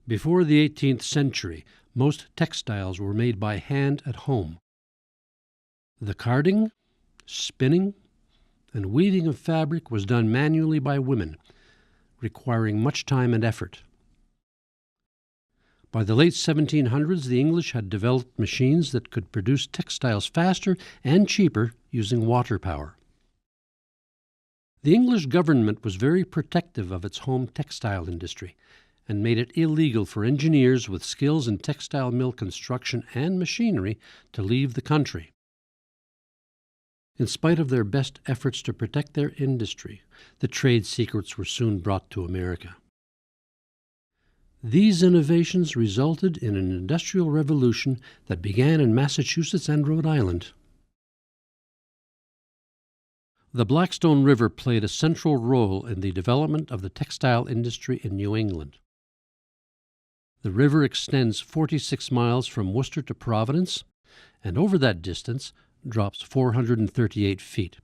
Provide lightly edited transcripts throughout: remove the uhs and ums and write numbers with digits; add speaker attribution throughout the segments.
Speaker 1: Before the 18th century, most textiles were made by hand at home. The carding, spinning, and weaving of fabric was done manually by women, requiring much time and effort. By the late 1700s, the English had developed machines that could produce textiles faster and cheaper using water power. The English government was very protective of its home textile industry and made it illegal for engineers with skills in textile mill construction and machinery to leave the country. In spite of their best efforts to protect their industry, the trade secrets were soon brought to America. These innovations resulted in an industrial revolution that began in Massachusetts and Rhode Island. The Blackstone River played a central role in the development of the textile industry in New England. The river extends 46 miles from Worcester to Providence, and over that distance drops 438 feet,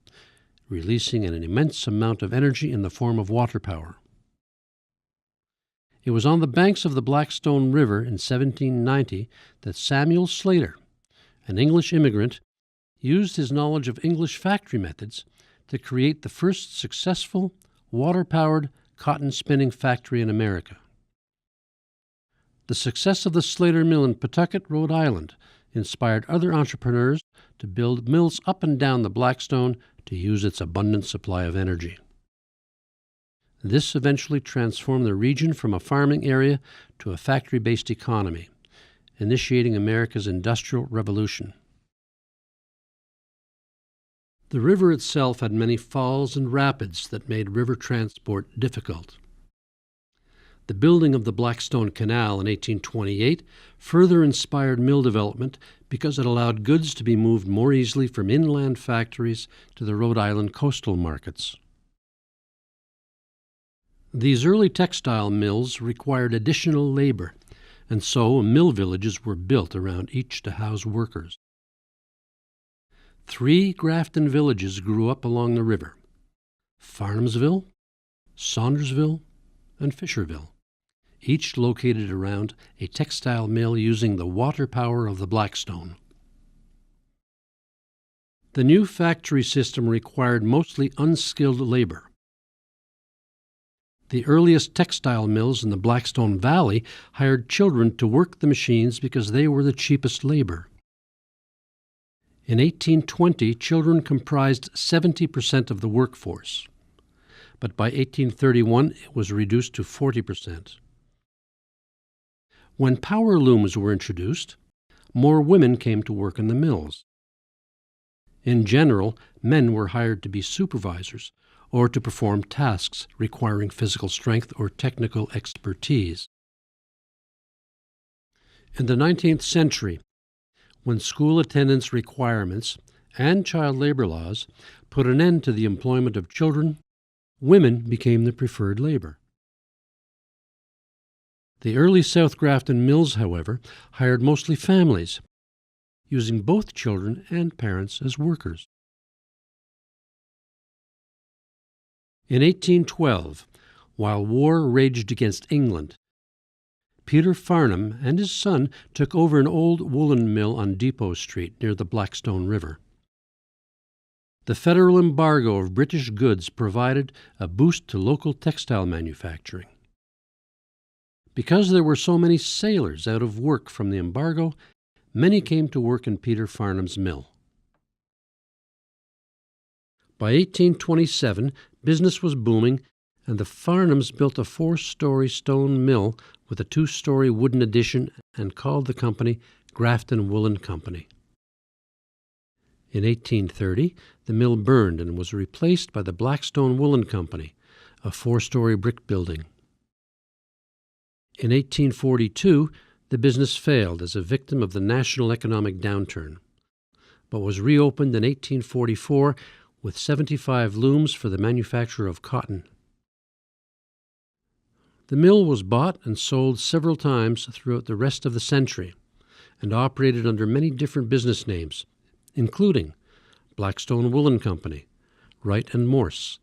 Speaker 1: releasing an immense amount of energy in the form of water power. It was on the banks of the Blackstone River in 1790 that Samuel Slater, an English immigrant, used his knowledge of English factory methods to create the first successful water-powered cotton spinning factory in America. The success of the Slater Mill in Pawtucket, Rhode Island, inspired other entrepreneurs to build mills up and down the Blackstone to use its abundant supply of energy. This eventually transformed the region from a farming area to a factory-based economy, initiating America's Industrial Revolution. The river itself had many falls and rapids that made river transport difficult. The building of the Blackstone Canal in 1828 further inspired mill development because it allowed goods to be moved more easily from inland factories to the Rhode Island coastal markets. These early textile mills required additional labor, and so mill villages were built around each to house workers. 3 Grafton villages grew up along the river: Farnumsville, Saundersville, and Fisherville, each located around a textile mill using the water power of the Blackstone. The new factory system required mostly unskilled labor. The earliest textile mills in the Blackstone Valley hired children to work the machines because they were the cheapest labor. In 1820, children comprised 70% of the workforce, but by 1831 it was reduced to 40%. When power looms were introduced, more women came to work in the mills. In general, men were hired to be supervisors or to perform tasks requiring physical strength or technical expertise. In the 19th century, when school attendance requirements and child labor laws put an end to the employment of children, women became the preferred labor. The early South Grafton mills, however, hired mostly families, using both children and parents as workers. In 1812, while war raged against England, Peter Farnum and his son took over an old woolen mill on Depot Street near the Blackstone River. The federal embargo of British goods provided a boost to local textile manufacturing. Because there were so many sailors out of work from the embargo, many came to work in Peter Farnum's mill. By 1827, business was booming, and the Farnums built a 4-story stone mill with a 2-story wooden addition and called the company Grafton Woolen Company. In 1830, the mill burned and was replaced by the Blackstone Woolen Company, a 4-story brick building. In 1842, the business failed as a victim of the national economic downturn, but was reopened in 1844 with 75 looms for the manufacture of cotton. The mill was bought and sold several times throughout the rest of the century and operated under many different business names, including Blackstone Woolen Company, Wright and Morse,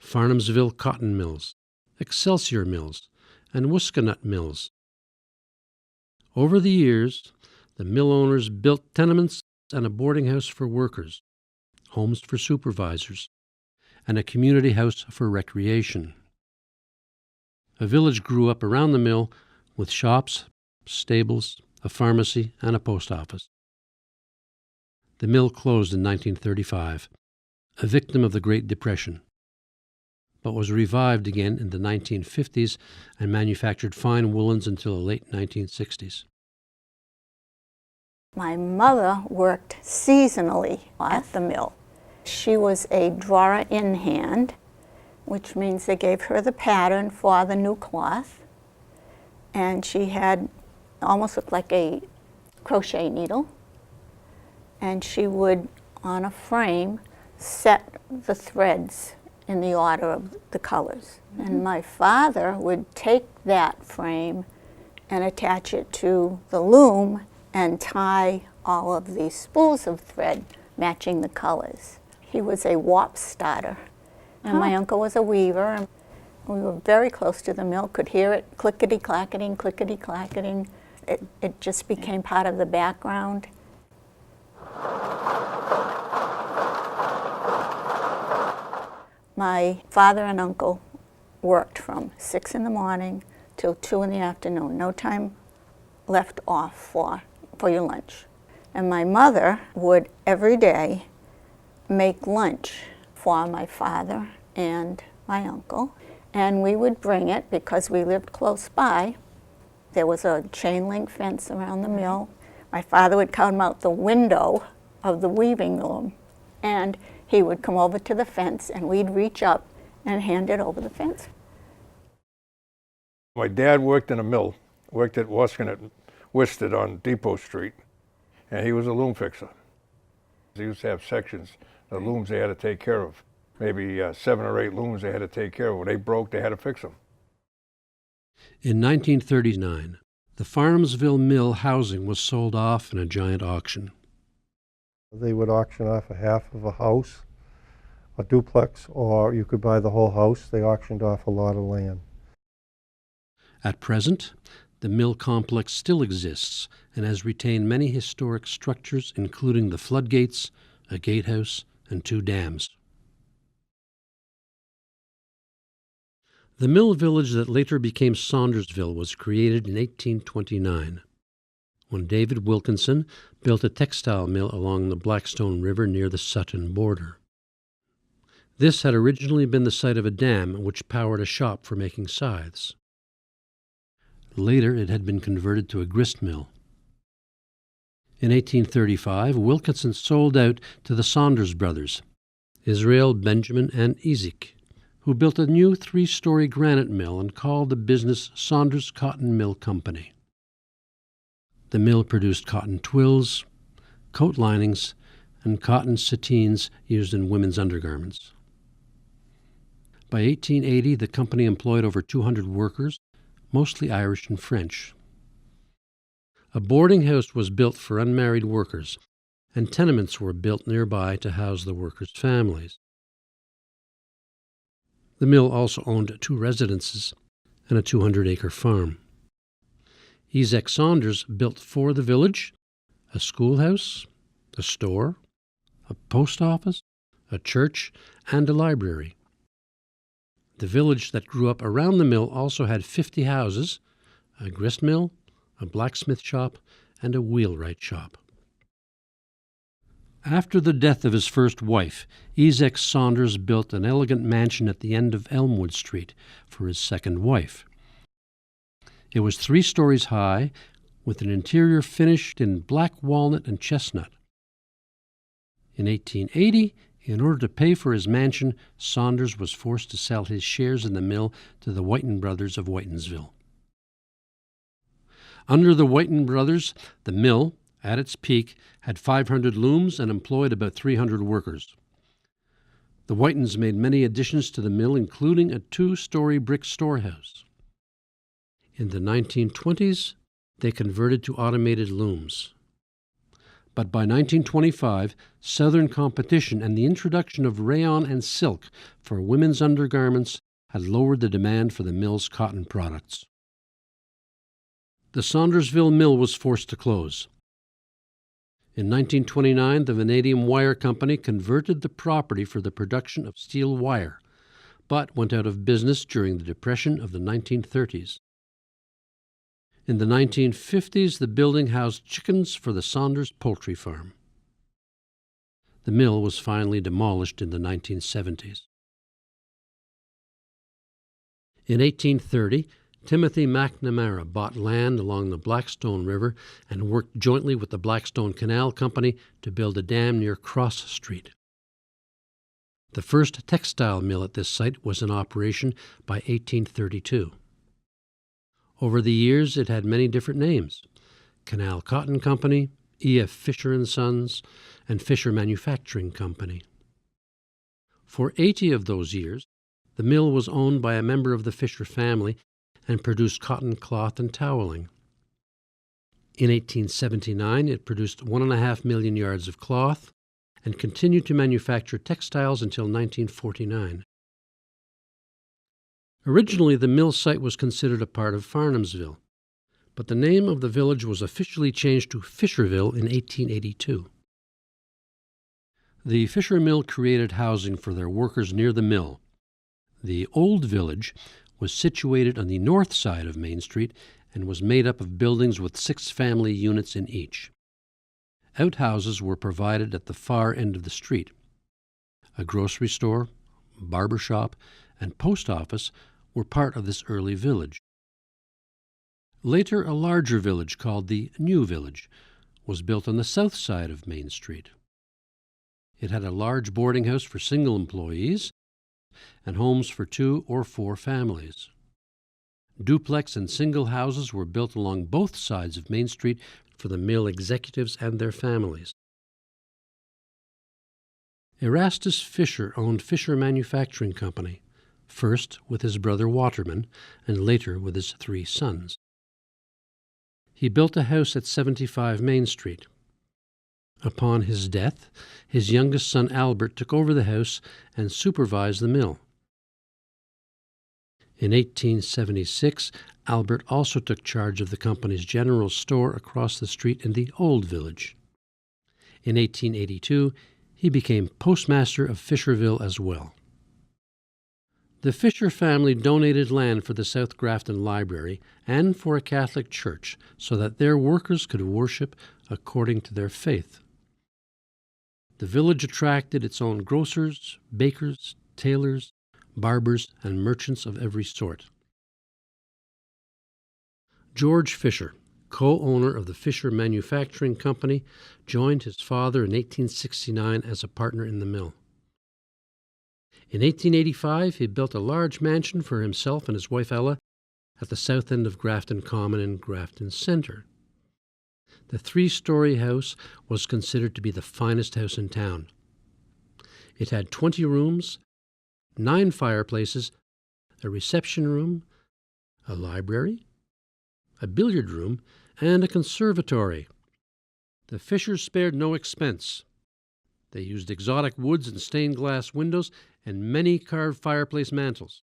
Speaker 1: Farnumsville Cotton Mills, Excelsior Mills, and Wiskonet Mills, Over the years, the mill owners built tenements and a boarding house for workers, homes for supervisors, and a community house for recreation. A village grew up around the mill with shops, stables, a pharmacy, and a post office. The mill closed in 1935, a victim of the Great Depression, but was revived again in the 1950s and manufactured fine woolens until the late 1960s.
Speaker 2: My mother worked seasonally at the mill. She was a drawer in hand, which means they gave her the pattern for the new cloth, and she had almost looked like a crochet needle, and she would, on a frame, set the threads in the order of the colors. And my father would take that frame and attach it to the loom and tie all of these spools of thread matching the colors. He was a warp starter, and my uncle was a weaver. And we were very close to the mill, could hear it clickety-clacketing, clickety-clacketing. It just became part of the background. My father and uncle worked from 6 in the morning till 2 in the afternoon. No time left off for your lunch. And my mother would every day make lunch for my father and my uncle. And we would bring it because we lived close by. There was a chain link fence around the mill. My father would come out the window of the weaving loom, and he would come over to the fence, and we'd reach up and hand it over the fence.
Speaker 3: My dad worked in a mill, worked at Waskin at Wisted on Depot Street, and he was a loom fixer. He used to have sections, the looms they had to take care of. Maybe 7 or 8 looms they had to take care of. When they broke, they had to fix them.
Speaker 1: In 1939, the Farnumsville mill housing was sold off in a giant auction.
Speaker 4: They would auction off a half of a house, a duplex, or you could buy the whole house. They auctioned off a lot of land.
Speaker 1: At present, the mill complex still exists and has retained many historic structures, including the floodgates, a gatehouse, and 2 dams. The mill village that later became Saundersville was created in 1829, when David Wilkinson built a textile mill along the Blackstone River near the Sutton border. This had originally been the site of a dam which powered a shop for making scythes. Later it had been converted to a grist mill. In 1835, Wilkinson sold out to the Saunders brothers, Israel, Benjamin, and Ezek, who built a new 3-story granite mill and called the business Saunders Cotton Mill Company. The mill produced cotton twills, coat linings, and cotton sateens used in women's undergarments. By 1880, the company employed over 200 workers, mostly Irish and French. A boarding house was built for unmarried workers, and tenements were built nearby to house the workers' families. The mill also owned 2 residences and a 200-acre farm. Ezek Saunders built for the village a schoolhouse, a store, a post office, a church, and a library. The village that grew up around the mill also had 50 houses, a grist mill, a blacksmith shop, and a wheelwright shop. After the death of his first wife, Ezek Saunders built an elegant mansion at the end of Elmwood Street for his second wife. It was 3 stories high, with an interior finished in black walnut and chestnut. In 1880, in order to pay for his mansion, Saunders was forced to sell his shares in the mill to the Whiten brothers of Whitensville. Under the Whiten brothers, the mill, at its peak, had 500 looms and employed about 300 workers. The Whitens made many additions to the mill, including a 2-story brick storehouse. In the 1920s, they converted to automated looms. But by 1925, Southern competition and the introduction of rayon and silk for women's undergarments had lowered the demand for the mill's cotton products. The Saundersville mill was forced to close. In 1929, the Vanadium Wire Company converted the property for the production of steel wire, but went out of business during the Depression of the 1930s. In the 1950s, the building housed chickens for the Saunders poultry farm. The mill was finally demolished in the 1970s. In 1830, Timothy McNamara bought land along the Blackstone River and worked jointly with the Blackstone Canal Company to build a dam near Cross Street. The first textile mill at this site was in operation by 1832. Over the years, it had many different names: Canal Cotton Company, E.F. Fisher and Sons, and Fisher Manufacturing Company. For 80 of those years, the mill was owned by a member of the Fisher family and produced cotton cloth and toweling. In 1879, it produced 1.5 million yards of cloth and continued to manufacture textiles until 1949. Originally, the mill site was considered a part of Farnumsville, but the name of the village was officially changed to Fisherville in 1882. The Fisher Mill created housing for their workers near the mill. The old village was situated on the north side of Main Street and was made up of buildings with 6 family units in each. Outhouses were provided at the far end of the street. A grocery store, barber shop, and post office were part of this early village. Later, a larger village called the New Village was built on the south side of Main Street. It had a large boarding house for single employees and homes for 2 or 4 families. Duplex and single houses were built along both sides of Main Street for the mill executives and their families. Erastus Fisher owned Fisher Manufacturing Company, first with his brother Waterman and later with his 3 sons. He built a house at 75 Main Street. Upon his death, his youngest son Albert took over the house and supervised the mill. In 1876, Albert also took charge of the company's general store across the street in the Old Village. In 1882, he became postmaster of Fisherville as well. The Fisher family donated land for the South Grafton Library and for a Catholic church so that their workers could worship according to their faith. The village attracted its own grocers, bakers, tailors, barbers, and merchants of every sort. George Fisher, co-owner of the Fisher Manufacturing Company, joined his father in 1869 as a partner in the mill. In 1885, he built a large mansion for himself and his wife Ella at the south end of Grafton Common in Grafton Centre. The 3-story house was considered to be the finest house in town. It had 20 rooms, 9 fireplaces, a reception room, a library, a billiard room, and a conservatory. The Fishers spared no expense. They used exotic woods and stained glass windows and many carved fireplace mantels.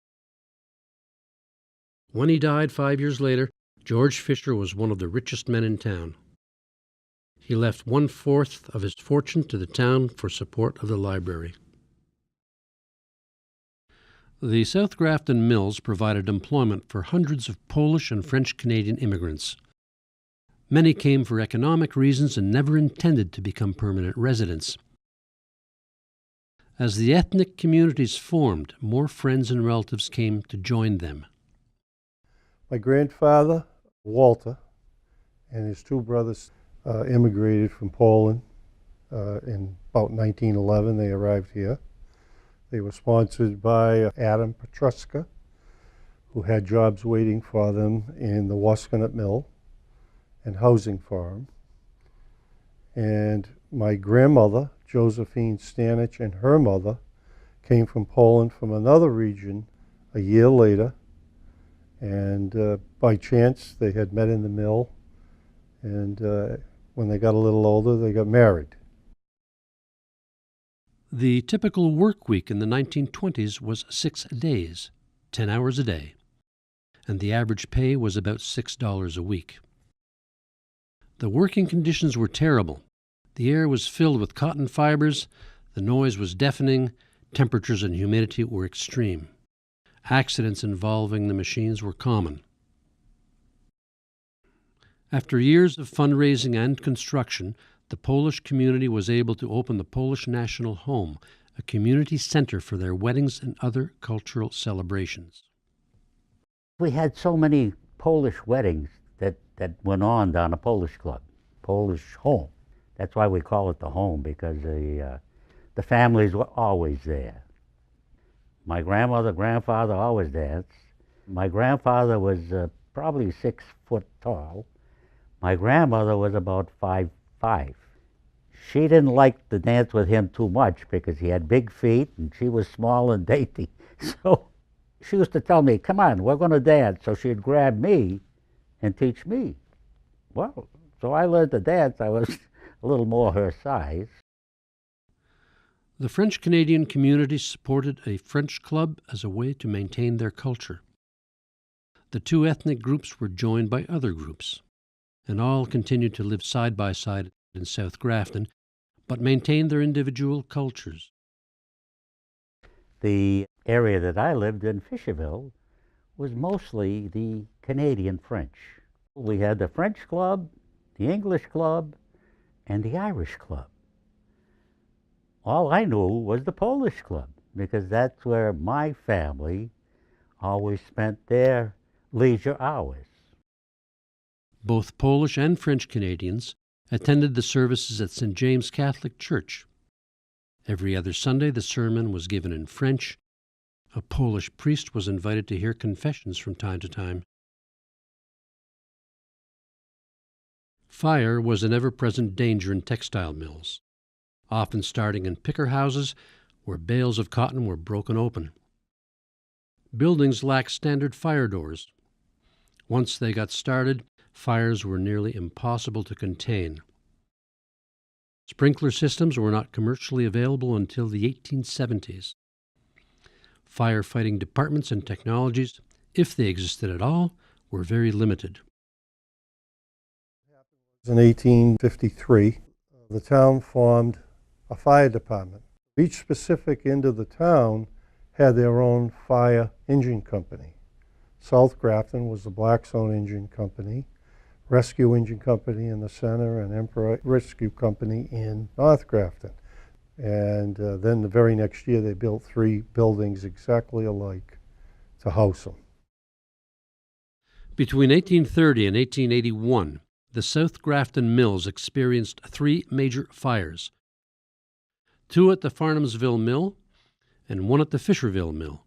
Speaker 1: When he died 5 years later, George Fisher was one of the richest men in town. He left 1/4 of his fortune to the town for support of the library. The South Grafton mills provided employment for hundreds of Polish and French-Canadian immigrants. Many came for economic reasons and never intended to become permanent residents. As the ethnic communities formed, more friends and relatives came to join them.
Speaker 4: My grandfather, Walter, and his 2 brothers immigrated from Poland in about 1911. They arrived here. They were sponsored by Adam Petruska, who had jobs waiting for them in the Wasconnett Mill and housing farm. And my grandmother, Josephine Stanich, and her mother came from Poland from another region a year later. And by chance, they had met in the mill. And when they got a little older, they got married.
Speaker 1: The typical work week in the 1920s was 6 days, 10 hours a day, and the average pay was about $6 a week. The working conditions were terrible. The air was filled with cotton fibers, the noise was deafening, temperatures and humidity were extreme. Accidents involving the machines were common. After years of fundraising and construction, the Polish community was able to open the Polish National Home, a community center for their weddings and other cultural celebrations.
Speaker 5: We had so many Polish weddings that went on down a Polish club, Polish home. That's why we call it the home, because the families were always there. My grandmother, grandfather always danced. My grandfather was probably 6 foot tall. My grandmother was about 5'5". She didn't like to dance with him too much because he had big feet and she was small and dainty. So she used to tell me, "Come on, we're going to dance." So she'd grab me and teach me. Well, so I learned to dance. I was a little more her size.
Speaker 1: The French-Canadian community supported a French club as a way to maintain their culture. The two ethnic groups were joined by other groups, and all continued to live side by side in South Grafton, but maintained their individual cultures.
Speaker 5: The area that I lived in, Fisherville, was mostly the Canadian French. We had the French club, the English club, and the Irish club. All I knew was the Polish club, because that's where my family always spent their leisure hours.
Speaker 1: Both Polish and French Canadians attended the services at St. James Catholic Church. Every other Sunday the sermon was given in French. A Polish priest was invited to hear confessions from time to time. Fire was an ever-present danger in textile mills, often starting in picker houses where bales of cotton were broken open. Buildings lacked standard fire doors. Once they got started, fires were nearly impossible to contain. Sprinkler systems were not commercially available until the 1870s. Firefighting departments and technologies, if they existed at all, were very limited.
Speaker 4: In 1853, the town formed a fire department. Each specific end of the town had their own fire engine company. South Grafton was the Blackstone Engine Company, Rescue Engine Company in the center, and Emperor Rescue Company in North Grafton. And then the very next year they built 3 buildings exactly alike to house them.
Speaker 1: Between 1830 and 1881, the South Grafton mills experienced 3 major fires, 2 at the Farnumsville mill and 1 at the Fisherville mill.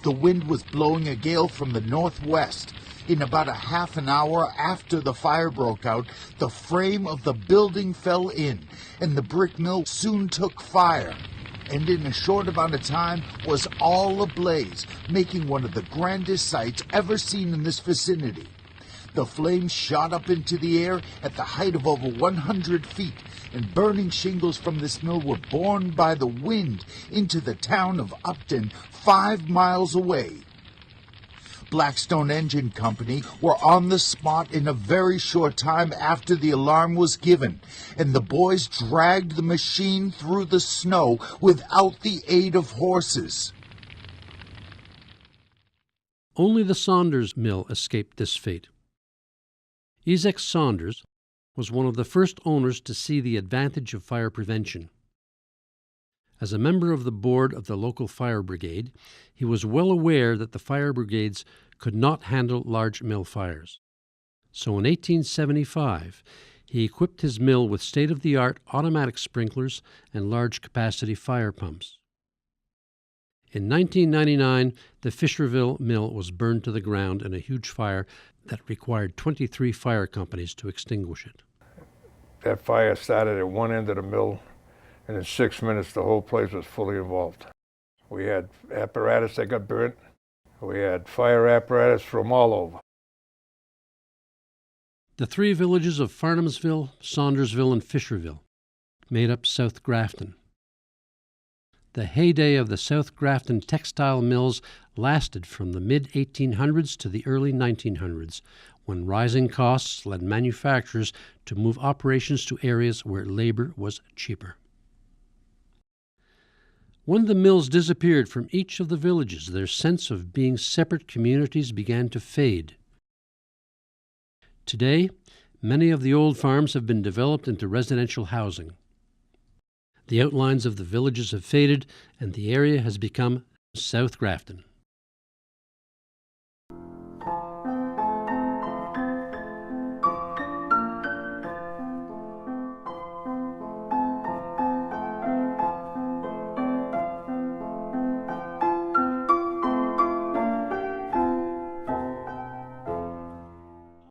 Speaker 6: The wind was blowing a gale from the northwest. In about a half an hour after the fire broke out, the frame of the building fell in, and the brick mill soon took fire, and in a short amount of time was all ablaze, making one of the grandest sights ever seen in this vicinity. The flames shot up into the air at the height of over 100 feet, and burning shingles from this mill were borne by the wind into the town of Upton, 5 miles away. Blackstone Engine Company were on the spot in a very short time after the alarm was given, and the boys dragged the machine through the snow without the aid of horses.
Speaker 1: Only the Saunders mill escaped this fate. Isaac Saunders was one of the first owners to see the advantage of fire prevention. As a member of the board of the local fire brigade, he was well aware that the fire brigades could not handle large mill fires. So in 1875, he equipped his mill with state-of-the-art automatic sprinklers and large-capacity fire pumps. In 1999, the Fisherville mill was burned to the ground in a huge fire that required 23 fire companies to extinguish it.
Speaker 3: That fire started at one end of the mill, and in 6 minutes the whole place was fully involved. We had apparatus that got burnt. We had fire apparatus from all over.
Speaker 1: The 3 villages of Farnumsville, Saundersville, and Fisherville made up South Grafton. The heyday of the South Grafton textile mills lasted from the mid-1800s to the early 1900s, when rising costs led manufacturers to move operations to areas where labor was cheaper. When the mills disappeared from each of the villages, their sense of being separate communities began to fade. Today, many of the old farms have been developed into residential housing. The outlines of the villages have faded, and the area has become South Grafton.